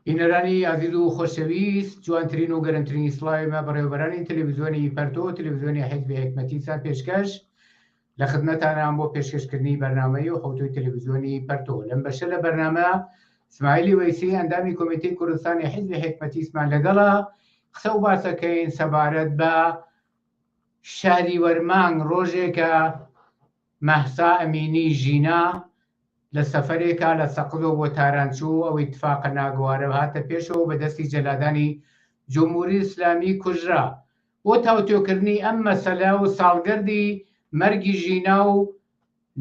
بینەرانی عزیز و خۆشەویست، جوانترین و گەرمترینی سڵاویمە بەڕێوەبەرانی تەلەڤیزیۆنی پەرتۆ تەلەڤیزیۆنی حیزبی حکمەتیتان پێشکەش لە خزمەتانان بۆ پێشکەشکردنی بەرنامەی و خەوتوی تەلەڤیزیۆنی پەرتۆ. لەم بەشە لە بەرنامە اسماعیلی وەیسی ئەندامی کۆمیتەی کوردستانی حیزبی حکمەتیسمان لەگەڵا قسە و باسەکەین سەبارەت بە شاری وەرمانگ ڕۆژێکە مەهسا ئەمینی ژینا لە سەفەرێکە لە سەقزۆ بۆ تارانچوو ئەو ئیتفاقە ناگوارە هاتە پێشەوە بە دەستی جەلادانی جمهوری ئیسلامی کوژرا. بۆ تاوتێکردنی ئەم مەسەلە و ساڵگەردی مەرگی ژینا و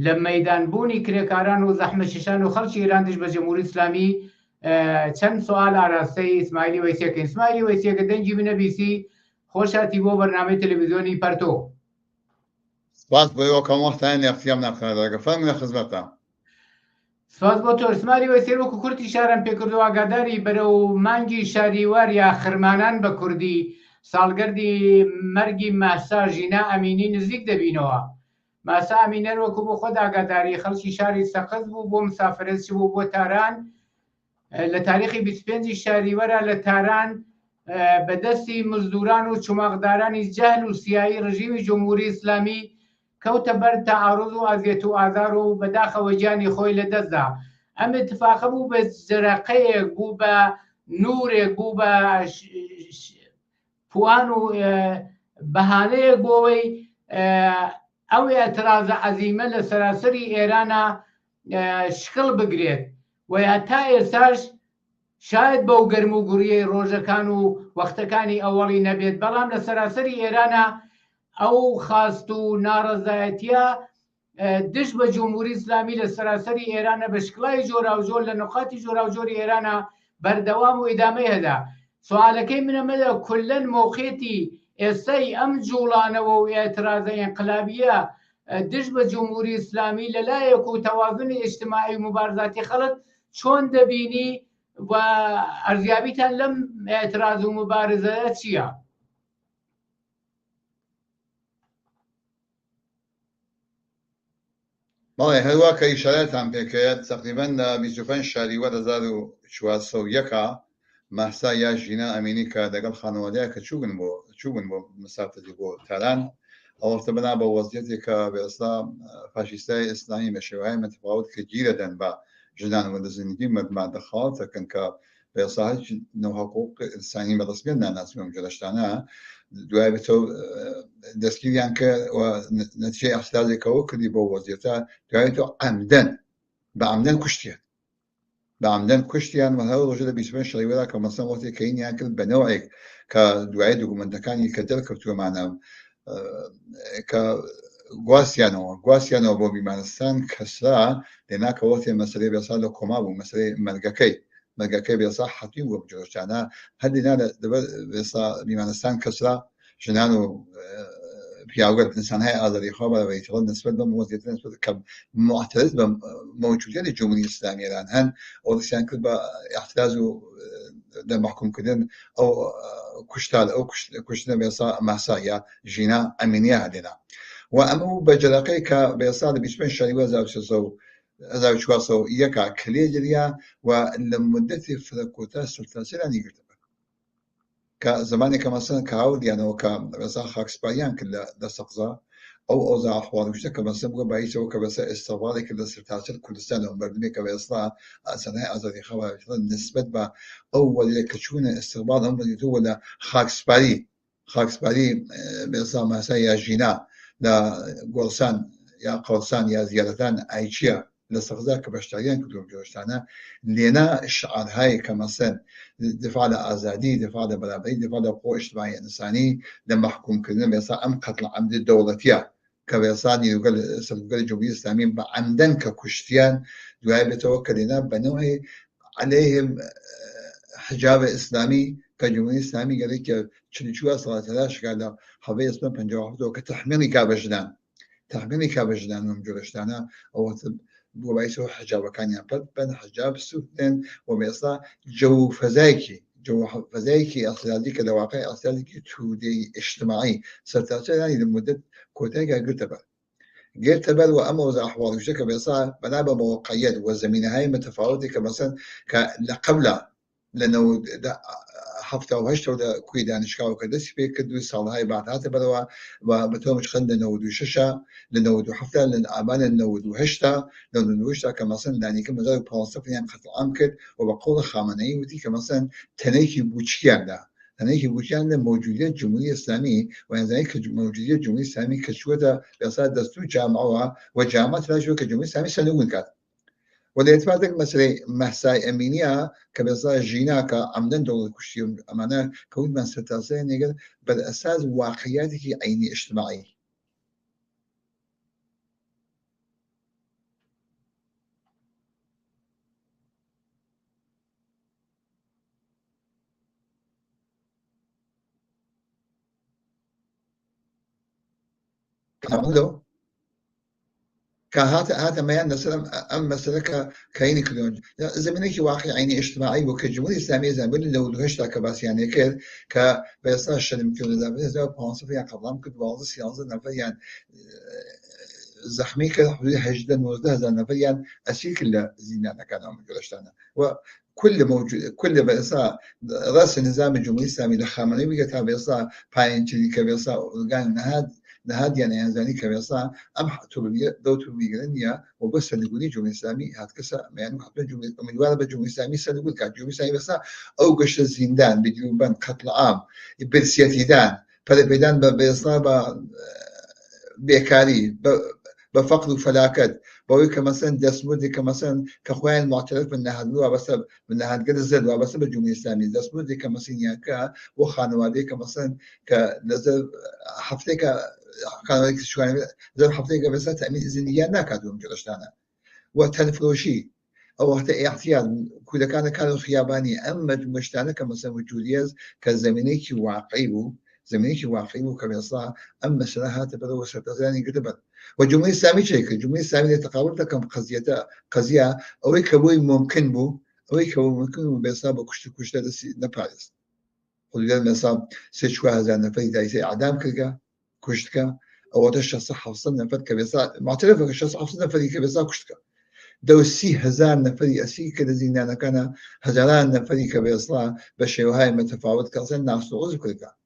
لە مەیدانبوونی کرێکاران و زەحمەتکێشان و خەڵکی ئێران دژ بە جمهوری ئیسلامی چەند سوال ئاراستەی اسماعیلی وەیسیەکەین. اسماعیلی وەیسیەکە دەنگی بنەبیسی خۆشاتی بۆ بەرنامەی تەلەڤیزیۆنی پەرتۆ. سپاس بۆ ئەوکەم وەختان یاختیام ناخەنەدەگە فەرموویە خزمەتە. سپاس بۆ تۆ اسماعیلی وەیسی. وەکو کورتی شارم پێکردو ئاگاداری بەرەو مانگی شاریوار یا خرمانان بە کوردی ساڵگەردی مەرگی مەهسا ژینا ئەمینی نزیک دەبینەوە. مەهسا ئەمینەر وەکو بۆ خۆت ئاگاداری خەڵکی شاری سەقز بوو بۆ مسافرەتی بوو بۆ تاران لە تاریخی 25 شاریوەرە لە تاران بەدەستی مزدوران و چوماقدارانی جەهل و سیایی ڕژیمی جمهوری ئیسلامی کەوتە بەر تەعاڕوض و ئەزیەت و ئازار و بەداخەوە گیانی خۆی لەدەستدا. ئەم اتفاقە بوو بە جەرەقەیەک، بوو بە نورێک، بوو بە پوان و بەهانەیەک بۆەوەی ئەو ئێترازە عەزیمە لە سەراسەری ئێرانە شکڵ بگرێت و تا ئێستاش شاید بەو گەرم و گوڕیەی ڕۆژەکان و وەختەکانی ئەوەڵی نەبێت، بەڵام لە سەراسەری ئێرانە ئەو خاست و ناڕەزایەتیە دژ بە جمهوری ئیسلامی لە سەراسەری ئێرانە بە شکڵای جۆراوجۆر لە نقاتی جۆراوجۆری ئێرانە بەردەوام و ئیدامەی هەدا. سوالەکەی منەمەدە کولەن مۆقێتی ئێستای ئەم جوڵانەوە و ئێترازە ئینقلابیە دژ بە جمهوری ئیسلامی لەلایەک و تەوازنی ئیجتیماعی و مبارزاتی خەڵک چۆن دەبینی و ئەرزیابیتان لەم ئێتراز و مبارزەیە چییە؟ بەڵێ هەروە کە ئیشارەتان پێکرێت تقریباً لە 25 شاریوەر 1400 مەهسا یا ژینا ئەمینی کە لەگەڵ خانەوادەیە کە چوون بۆ مسافرتی بۆ تاران ئەوەختە بنا بە وەزعیەتێک کە بەئێستا فاشیستای ئیسلامی بە شێوەیە متفاوت کە گیرە دەن بە ژنان و لە زندگی مەردمان دەخەڵات دەکەن کە بەئێستا هیچ حقوق ئینسانی بەڕسمیەت ناناسبی ئەم جۆرەشتانە دوای بێتەوە دەستگیریان کرد و نەتیجەی ئەحتیاجێکەوە کردی بۆ وەزعیەتە دوایێتەوە عەمدەن کوشتیان و هەر ڕۆژە لە 25 شەریوەرا کە مەسەڵەن وەختی کەینیان کرد بە نەوەیەک کە دوای دوکومنتەکانی کە دەرکەوتووەمانە کە گواستیانەوە بۆ بیمارستان کەسرا لێناکە وەختی مەسەلەی بێسا لە کۆما بوو مەسەلەی مەرگەکەی بێسا حەتمی بووە بجۆشتانە هەردینا لەبەر بێسا بیمارستان کەسرا ژنان و پیاوگەر ئینسانهای ئازادیخوا بەڕێوەیەوە نسبەت بە وەزعیەتە نسبەت کە معترض بە موجودیەتی جمهوری ئیسلامی ئێران هەن ئەو دەستیان کرد بە ئەحتجاج و دەمەحکومکردن ئەو کوشتار ئەو کوشتنە بێسا مەهسا یا ژینا ئەمینیە هەدێنا و ئەمە بە جەرەقەی کە بێسا لە 25 شەریوەر 1401 کلێجریا و لە مدەتی فرەکوتە سەرتاسەرانی گرتە کە زمانێکە مەسەن کە هاوردیانەوە کە بەسا خاکسپاریان کرد لە سەقزا ئەو ئەوزا ئەحواڵگوشتە کە مەسەن بووە باعیسەوە کە بەسەر ئێستەواڵێک لە سەرتاسەر کوردستانەوە مەردمێک کە بەئێستا ئاسانای ئازادیخوا نسبەت بە ئەو وەلەیە کە چوونە ئێستەقبال هەم بەدیتەوە لە خاکسپاری بێسا مەهسا یا ژینا لە گۆڵسان یا قەوسان یا زیارەتان ئایچیە لە سەقزا کە بەشداریان کردووە جۆشتانە لێنا شعارهایی کە مەسەن دفاع لە ئازادی، دفاع لە بەرابەری، دفاع لە حقوق اجتماعی ئینسانی لە محکومکردن بێسا ئەم قەتڵ عەمدی دەوڵەتیە کە بێسا نیروگەل سەرکردەی جمهوری ئیسلامی بە عەمدەن کە کوشتیان دوای بێتەوە کە لێنا بەنەوەی عەلەیهم حجاب ئیسلامی کە جمهوری ئیسلامی گەلێکە 44 ساڵە شکار لە هەڵەی ئەسمە 57 کە تەحمیلی کا بە ژنان ئەم جۆرەشتانە ئەوە بۆ باعیسەوە حجابەکانیان پەت بن حجاب سووتێن و بێستا جەوفەزایەکی ئەسیادی کە لەواقع ئەسیادێکی توودەی ئیجتیماعی سەرتاسەرانی لە مدەت کۆتاییدا گرتە بەر و ئەمە وەزە ئەحواڵگوشتە کە بێسا بەنا بە مەوەقعیەت و زەمینەهای متفاوتی کە مەسەن کە لە لأنه حفظة وهشت ولا كوي دانشكا وكدس في كدو صالحي بعد هذا بدوا وبتوم مش خلنا نودو ششة لنودو حفظة للأمان نودو هشتا لنودو هشتا كمثلا داني كم زاوية فلسفة يعني خط الأمكر وبقول خامنئي ودي كمثلا تنيكي بوشيان ده تنيكي بوشيان ده موجودية الجمهورية الإسلامية وين ذلك موجودية الجمهورية الإسلامية كشوة بيصير دستور جامعة وجامعة لا شو كجمهورية الإسلامية سنقول كات وده يتفادق مسألة محساي أمينية كبزا جينا كعمدن دولة كشيم أمانة كون من ستاسين يقول بالأساس واقعياتك عيني اجتماعي كعمله كهذا ما ينسلم أم مسألة كاين كلون زمنك واقع عيني اجتماعي وكجمهورية إسلامية زمان لو دهشت كباس يعني كذا كبيصير الشلم كل زمان بانصف يعني قبلهم كنت بعض السياسة نفر يعني زحمي كذا حدود حجدا وزده نفر يعني أشيء كله زينة كان عم يقولشتنا وكل موجود كل بيصير رأس النظام الجمهوري الإسلامي لخامنئي بيجي بيصير باين كذي كبيصير قال نهاد يعني زاني كبيصير أم حتولي دو تولي وبس نقولي جمهوري الإسلامي هاد كسا يعني حتى جمهوري من ولا بجمهوري الإسلامي سنقول كجمهوري الإسلامي بس أو قش الزندان بدون قتل عام برسيتيدان فلبيدان بيصير بيكاري بفقد وفلاكت بوي كمثلا دسمودي كمثلا كخوان معترف من هذا بس من هذا قد زد وبس بالجمهورية الإسلامية دسمودي كمثلا ياكا وخانوادي كمثلا كنزل حفتك كانوا شو يعني زي حفتك بس تأمين إذنية ناكادهم جلشتانا وتنفروشي أو حتى احتياط كل كانوا خياباني أما مجتانا كمثلا وجوديز كزمنيك واقعي زمنيك واقعي وكبيصا أما سنها تبدو وستزاني قدبت والجمهورية الإسلامية شيء الجمهورية الإسلامية تقاولت كم قضية أو كبوي ممكن بو أو كبوي ممكن بو بيصا بكشت نبارس خلال المصاب سيشوا هذا نفري دايسي إعدام كلها كشتك أو الشخص حفصل نفر كبيصا معترف الشخص حفصل نفري كبيصا كشتك دو 30,000 نفري أسي كده زينانا كان هزاران نفري كبيصا بشيوهاي متفاوت كأصلا ناس نغز كلها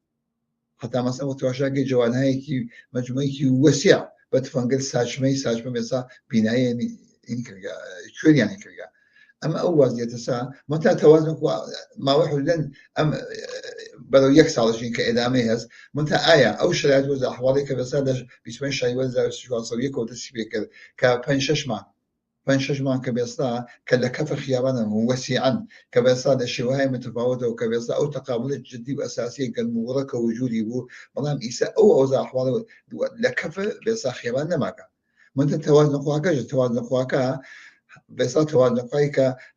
حتى مثلا وتواشاقي جوان هاي كي مجموعي كي وسع بتفنقل ساجمة بيصا بناية يعني كلها شو يعني كلها أما أول زي تسا متى توازن ما واحد لن أم بدو يكسر على شيء كإدامة هز متى آية أو شرائط وزا أحوالي كبسادة بيسمين شيء وزا شو صويك وتسبيه كبنششما كبسا كلا كف خيابنا وسيعا كبسا الشواهي متفاوتة وكبسا أو تقابل الجدي وأساسي كالمغرى كوجودي بو بلام إيسا أو أوزا أحوالي لكف بسا خيابنا ماكا متى توازن قواكا بيصلا توازن قوي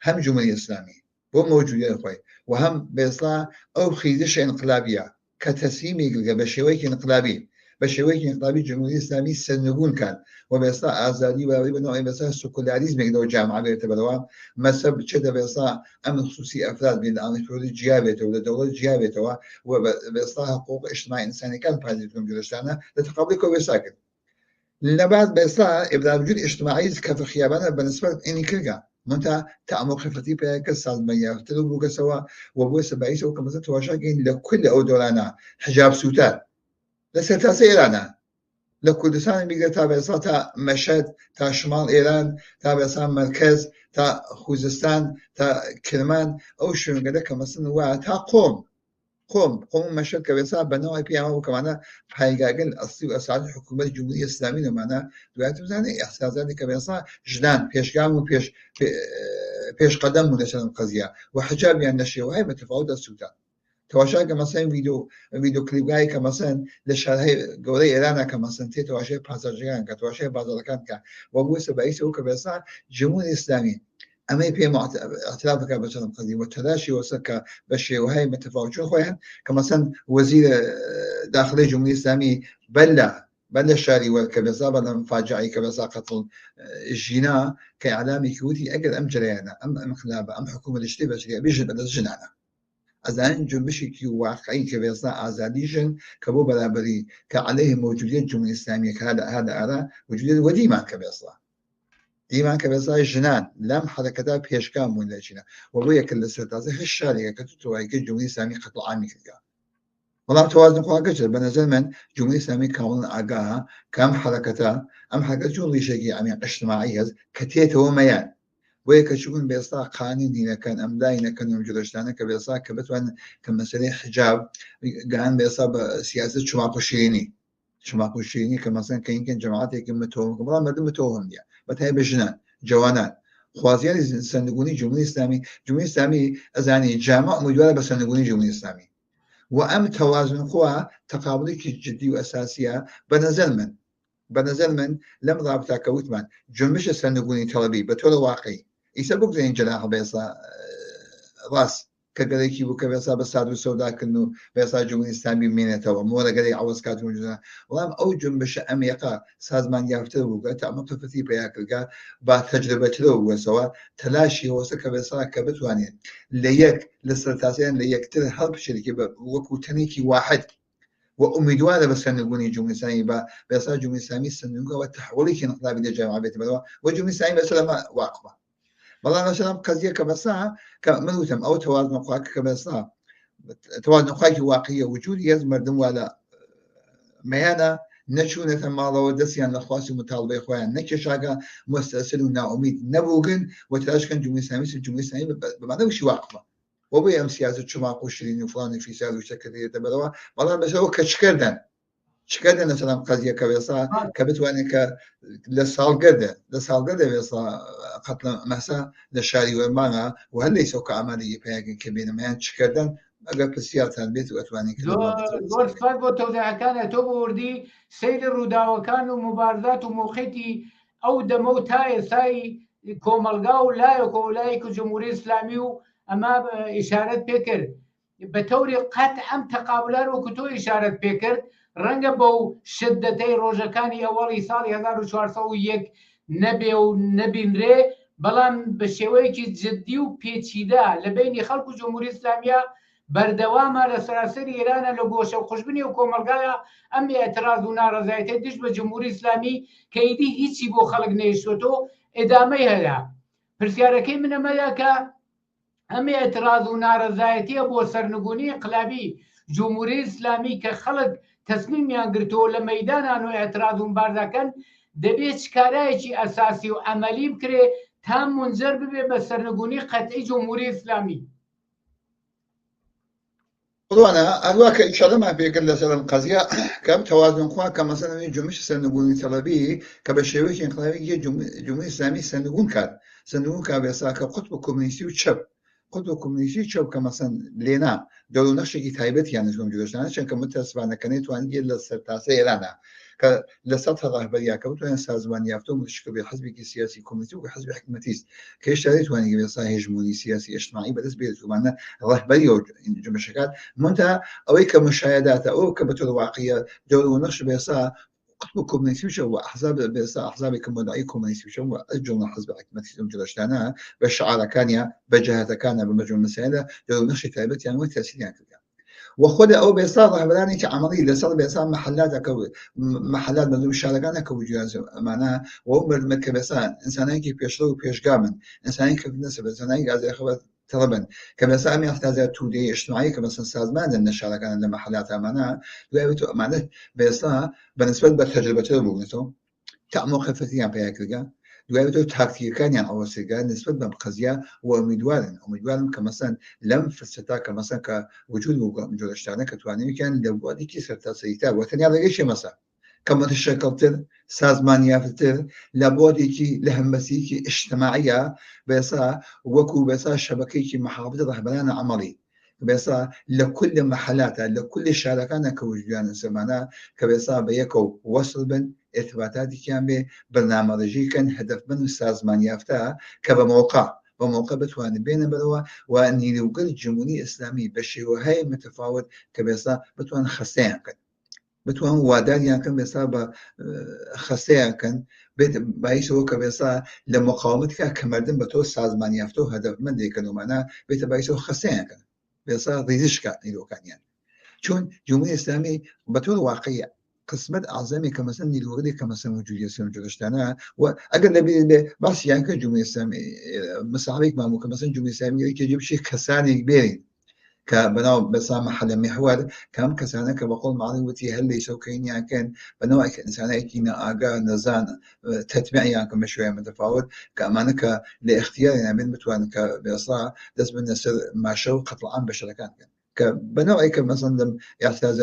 هم جمهورية إسلامية هو موجودة قوي وهم بيصلا أو خيزش انقلابية كتسليمي بشويك انقلابي جمهورية إسلامية سنقول كان وبيصلا آزادي وغيب نوعي بيصلا سكولاريزم يقدروا جامعة بيعتبروها مسبب كذا بيصلا أمن خصوصي أفراد بين الأمن جيابته ولا دولة جيابته وبيصلا حقوق اجتماعي إنساني كان بحاجتهم جلستانا لتقابلك وبيساكن لنبعد بإصلاح إبداع وجود اجتماعي كفي خيابانا بالنسبة إني كلها منتها تعمق خفتي بكسر مياه تلو بوك سوا وبوس بعيسى وكما تواشاكين لكل أو دولانا حجاب سوتان لسه سيرانا لكل سنة بيقدر تابع تا مشهد تا شمال إيران تابع سان مركز تا خوزستان تا كرمان أو شو قدر كما سنوا تا قوم مشهد كبسا بنوع بيعمل وكمان حقيقة أصلي وأسعاد الحكومة الجمهورية الإسلامية معنا دلوقتي مثلا إحساسات كبسا جنان بيشقام بيش قدم مدشان القضية وحجاب يعني الشيء وهي متفاوتة السودان تواشا كمثلا فيديو كليب جاي كمثلا لشهر جوري إيران كمثلا تواشا بازارجان كتواشا بازاركان كا وبوس بعيسى وكبسا جمهورية الإسلامية أما يبي اعتراف كبشر القديم والتلاشي وسكا بشي وهي متفاوت شو خويا كمثلا وزير داخلية الجمهورية الإسلامية بلا الشاري والكبسا بلا مفاجعي كبسا قتل الجناء كإعلامي كوتي أجل أم جريانا أم خلابة أم حكومة الاشتباه شريعة بيجن بلا جنانا أذان جنبشي كي واقعي كبسا أزاديجن كبو بلا بري كعليه موجودية الجمهورية الإسلامية كهذا أرى وجودية وديما كبسا دیمان کە بێزای ژنان لەم حرەکەتا پێشکان بوون لە چینە و بۆ یەکە لە سەرتازی هەش شارێکە کە توایکە جمهوری ئیسلامی قەتڵ عامی کردگا بەڵام توازنخواگە کرد بە نەزەر من جمهوری ئیسلامی کامڵن ئاگاها کە ئەم حرەکەتە ئەم حرەکەت چۆن ڕیشێکی ئەمی اجتماعی هەست کە تێتەوە مەیان بۆ یەکە چون بێستا قانون دینەکەن ئەم داینەکەن و جلۆشتانە کە بێستا کە بتوانن کە مەسەلەی حجاب گەیان بێستا بە سیاست چماق و شیرینی کە مەسەن کە اینکەن جەماعەتێکی متۆهم بەڵام مردم متۆهم نیە بەتای بە ژنان جوانان خوازیانی سندگونی جمهوری ئیسلامی ئەزانی جامع امیدوارە بە سندگونی جمهوری ئیسلامی و ئەم تەوازنخوا تەقابڵێکی جدی و ئەساسیە بە نەزەر من لەم رابطە کە وتمان جنبشە سندگونی تەڵەبی بە تۆرە واقعی ئیسا بگرین جەناح بێسا ڕاست کە گەلێکی بوو کە بێسا بە ساد و سەوداکردن و بێسا جمهوری ئیسلامی بمێنێتەوە مۆرە گەلەی عەوەز کات وجودە بەڵام ئەو جنبشە ئەمریکا سازمان یافتە بوو کە ئەمە تەفەتی پێیا کردگا با تەجربەترەوە بووەسەوە تەلاشی هەوەسە کە بێسا کە بتوانێت لە یەک لە سەرتاسیان لە یەکتر هەڵبژێکی بە وەکو تەنێکی واحد و امیدوارە بە سندگونی جمهوری ئیسلامی بە بێسا جمهوری ئیسلامی سندگونەوە تحوڵێکی انقلابی لە جامعە بێت بەرەوە و جمهوری ئیسلامی بەسەر ئەمە واقفە بەڵام مثلا قضیە کە بەسا کە من وتم ئەو تەوازنخواکە کە بەسا تەوازنخواکی واقعیە وجودی هەست مردم وا لە مەیانە نەچوونێتە ماڵەوە دەستیان لە خواستی متاڵبەی خۆیان نەکێشاگە مستەسل و ناومید نەبووگن و تلاشکەن جمهوری ئیسلامی بەمانە وشی واقفە و بۆ ئەم سیاست چماق و شیرین و فڵانی فیساد و شتێکە دێتە بەرەوە بەڵام بەسەوە کە چکردن لەسەلام قضیە کە بێسا کە بتوانێت کە لە ساڵگەردە بێسا قەتڵ مەسا لە شاری وەرمانە و هەر لەیسە کە ئامادەی پێیاگەن کە بێنەمەیان چکردن ئەگەر پرسیارتان بێت و ئەتوانین زۆر سپاس بۆ تەوزیعەکانە تۆ بوردی سەیری ڕووداوەکان و مبارزات و موقعیتی ئەو دەمە و تا ئێستای کۆمەلگا و لایەکۆ و لایەک و جمهوری ئیسلامی و ئەمە ئیشارەت پێکرد بە تەوری قەت ئەم تەقابلان وەکو تۆ ئیشارەت پێکرد ڕەنگە بەو شدەتەی ڕۆژەکانی ئەوەڵی ساڵی 1401 نەبێ و نەبینرێ بەڵام بە شێوەیەکی جددی و پێچیدا لە بینی خەڵک و جمهوری ئیسلامیە بەردەوامە لە سەراسەری ئێرانە لە گۆشە و خوشبنی و کۆمەلگایە ئەم ئێتراز و ناڕەزایەتی دشت بە جمهوری ئیسلامی کە ئیدی هیچی بۆ خەڵک نەیشتۆ ئێدامەی هەیە پرسیارەکەی منەمەیە کە ئەم ئێتراز و ناڕەزایەتیە بۆ سەرنگونی انقلابی جمهوری ئیسلامی کە خەڵک تەسمیمیان گرتەوە لە مەیدانان و ئێتراز و مبارزەکەن دەبێت چکارایەکی ئەساسی و ئەمەلی بکرێ تا منجەر ببێ بە سەرنگونی قەتعی جمهوری ئیسلامی بڵوانە ئەروە کە ئیشەڵەمان پێکرد لەسەر ئەم قەزیە کەم تەوازنخوا کە مەسەلەن جنبش سەرنگونی تەڵەبی کە بە شێوەیەکی انقلابی جمهوری ئیسلامی سەرنگون کات بێسا کە قوتب کۆمونیستی و چەپ قوتب کۆمونیستی چەپ کە مەسەن لێنا دەور و نەخشێکی تایبەتیان نزگۆم جلۆشتانە چەند کە متەسفانەکەنەی توانیت لە سەرتاسەی ئێرانە کە لە سەتە ڕاهبەریاکە بتوانن سازمان یافتە و مشکل بێ حزبێکی سیاسی کۆمونیستی و حزبی حکومەتیست کە هێشتا دەیتوانی بێسا هێژمونی سیاسی ئیجتیماعی بەدەست بێت ومانە ڕاهبەری و جنبشەکان منتها ئەوەی کە مشاهداتە ئەو کە بەتۆ واقعیە دەور و نەخش بێسا قطب كومونيستي وشو احزاب بس احزاب كمدعي كومونيستي وشو اجل حزب حكمتي جلشتانا بالشعار كانيا بجهه كان بمجموع المسائل لو نشي تايبت يعني وتاثير يعني وخد او بيصار بلاني كعمليه لصار بيصار محلات مدن الشارع كو جواز معناها وعمر المكبسان انسانين كيف يشرو بيشقامن انسانين كيف نسبه انسانين قاعد ياخذ طلبا كما سامي احتاج تودي اجتماعي كما سازمان ان الشارع كان لما محلاتها معناها معناته بيصار بالنسبه للتجربه بوغنتو تعمق خفتيان بياكلغا دوایێتەوە تاکتیکەکانیان ئەوەسێگان نسبت بەم قەزیە و ئومیدوارن کە مەسەن لەم فرسەتا کە مەسەن کە وجود و جۆرەشتانە کە توانێتیان لە بوادێکی سەرتاسەریتا وە تەنیا ڕێگەیشی مەسە کە متشەکڵتر سازمان یافتر لە بۆدێکی لە هەمبەسیەکی ئیجتیماعیە بێسا وەکو بێسا شەبەکەیەکی محافظ ڕەهبەرانە عەمەڵی بێسا لە كل محلاتە لە كل شارەکانە کە وجودیانە سەمانە کە بێسا بە یەکەوە وەسڵ بن ارتباطاتیان بێ بەرنامەڕێژیکەن هەدەفمەند و سازمان یافتە کە بە موقع بتوانن بێنە بەرەوە و نیروگەل جمهوری ئیسلامی بە شێوەهای متفاوت کە بێسا بتوان خەستەیان کەن بتوان واداریان کەن بێسا بە خەستەیان کەن بێت باعثەوە کە بێسا لە مقاومەتکە کە مردم بە تۆ سازمان یافتە و هەدەفمەندێکن ومانە بێتە باعثەوە خەستەیان کەن بێسا ڕیزشکە نیرۆکانیان چون جمهوری ئیسلامی بە تۆ واقعیە قسمت أعظمي كمثلا الوغدي كمثلا وجودية سلم جلشتانا وأقل بس يعني كجمهورية الإسلامية مصاحبك مع كمثلا جمهورية الإسلامية يجيب شيء كساني كبيرين كبناء بس محل محور كم كسانة كبقول معلومتي هل ليسوا كين يعني كان بناء إنسان كينا آجا نزان تتبع يعني كم شوية متفاوت كأمانة لاختيار يعني من متوان كبصراحة لازم الناس مع شو قتل عام بشركات كبناء مثلا لم يحتاج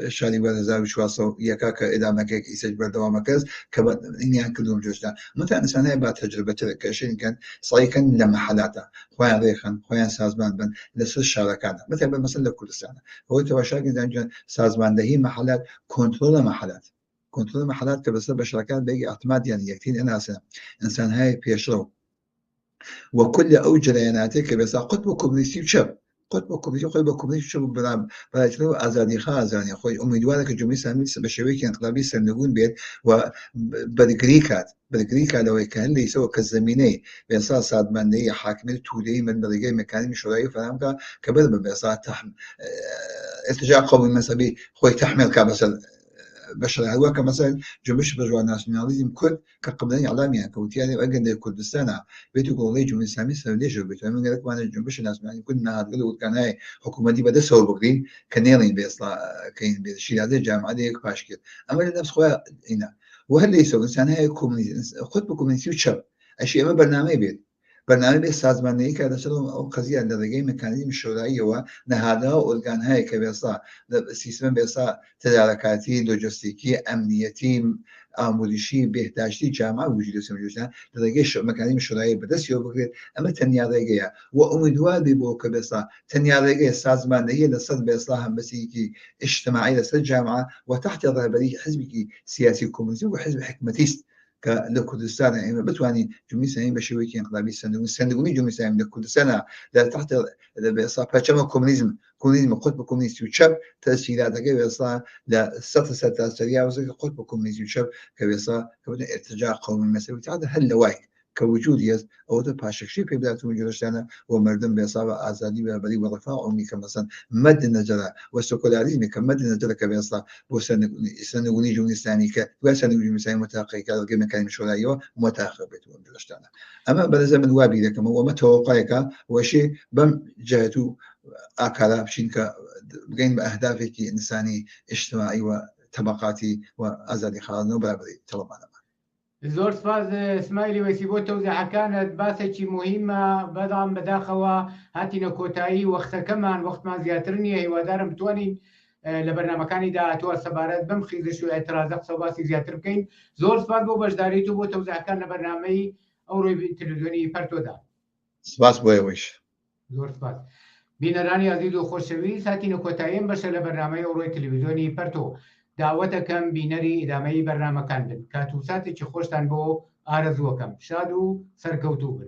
الشاري ولا وشواصو يكاك إذا ما كيك يسجل دوام كذا يعني كلهم جوجنا مثلا إنسان بعد تجربة كشيء كان صحيح كان لما حالاته خوان ريخن خوان سازمان بن لسه الشركات مثلا كردستان هو تواشاك إذا سازمان دهي محلات كنترول محلات كبس بشركات بيجي اعتماد يعني يكتين أنا إنسان هاي بيشرو وكل أوجرياناتي كبس قطب كومنيستي شب قطب كومنيستي شب بلا شنو أزادي خازاني أخوي أميدوارك الجمهورية الإسلامية بشويك انقلابي سنقون بيت وبالجريكات لو كان لي سوى كالزميني بيصير صاد من حاكمية تولي من بلغي مكاني مشروعي فهمك كبل بيصير تحم ارتجاع قومي مثلا خوي تحمل كمثلا بشر هو كمثلا جمش بجوا ناسيوناليزم كل كقبلاني إعلامي يعني كوتياني وأجن كردستان بيتو قولي جمهورية الإسلامية سويليش بيتو من قالك وانا جمش ناسيوناليزم كنا هتقولوا كان هاي حكومة دي بدأ سووا بقرين كنيرين بيصلا كين بيشيل هذا الجامعة دي باشكل أما النفس خويا هنا وهل يسوي إنسان هاي كومنيزم خطبة كومنيزم شاب أشياء ما برنامج سازماني كذا شلون قضية لدرجة ميكانيزم الشرعية ونهادها والكان هاي كبيصا سيستم بيصا تداركاتي لوجستيكي أمنيتي آمودشي بهداشتي جامعة وجود سمجوشنا لدرجة ميكانيزم الشرعية بدس يوبكريت أما تنيارجية وأمدوار بيبو كبيصا تنيارجية سازمانية لصد بيصا هم بسيكي اجتماعي لصد جامعة وتحت رهبري حزبك سياسي كومونيستي وحزب حكمتيست كردستان يعني بتواني جمهورية الإسلامية بشوية انقلابي سندقوني جمهورية الإسلامية لكردستان لا تحت بإصابة كما كومونيزم قطب كومونيستي وشاب تأثيرات كبيرة لا سطر سريعة وزي قطب كومونيستي وشاب كبيرة كبيرة ارتجاع قومي مسؤولية هذا هل لوايك كوجود يز أو تباشر شيء في بلاد وجودنا ومردم بإصابة آزادي وبري ورفاه عمي كمثلا مد النجرة والسكولاريزم كمد النجرة كبيرة وسنقولي جمهورية الإسلامية وسنقولي جمهورية الإسلامية متاقي كذا مكان مشروعية متاخر بتوان جودنا أما بلزم الوابي لك ما هو متوقعك وشيء بم جهته أكلا بشينك بين بأهدافك إنساني اجتماعي وطبقاتي وأزادي خالص وبرابري طلبنا زۆر سپاس اسماعیلی وەیسی بۆ تەوزیعەکانت باسێکی مهمە بەڵام بەداخەوە هاتینە کۆتایی وەختەکەمان وەختمان زیاتر نییە هیوادارم بتوانین لە بەرنامەکانی داهاتووە سەبارەت بەم خیزش و ئێترازە قسە باسی زیاتر بکەین. زۆر سپاس بۆ بەشداریت و بۆ تەوزیعەکان لە بەرنامەی ئەوڕۆی تەلەڤیزیۆنی پەرتۆدا. سپاس بۆ ئێوەش. زۆر سپاس. بینەرانی عەزیز و خۆشەویست هاتینە کۆتاییەم بەشە لە بەرنامەی ئەوڕۆی تەلەڤیزیۆنی پەرتۆ. داوەتەکەم بینەری ئیدامەی بەرنامەکان بن کات و ساتێکی خۆشتان بۆ ئارەزووەکەم شاد و سەرکەوتوو بن.